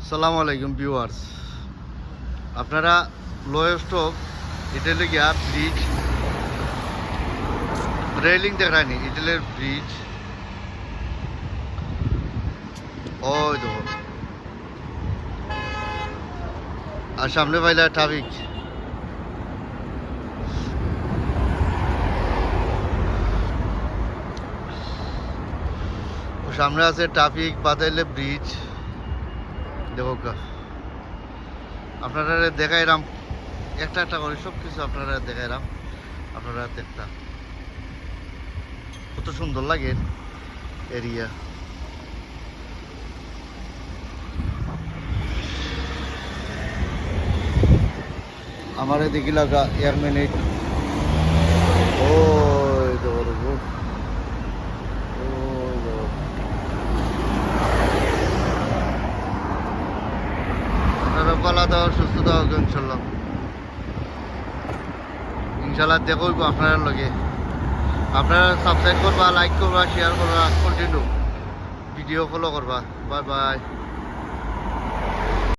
সালামু আলাইকুম ভিউয়ার্স, আপনারা লোয়েস্ট অফ ইটালি গিয়া ব্রিজ রেলিং দেখায়নি ইটালির ব্রিজ। ওই তো আর সামনে পাইলে ট্রাফিক। সামনে আছে ট্রাফিক, বাতাইলে ব্রিজ। দেখো আপনারা দেখাইলাম একটা একটা করে সব কিছু আপনারা দেখাইলাম। আপনারা দেখতা কত সুন্দর লাগে এরিয়া। আমার এদিকে লাগা 1 মিনিট। ওই দেখো আপনারা পালা দাও, সুস্থ দাও ইনশাল্লাহ। ইনশাল্লাহ দেখো আপনার লগে। আপনারা সাবস্ক্রাইব করবা, লাইক করবা, শেয়ার করবা, কন্টিনিউ ভিডিও ফলো করবা। Bye bye.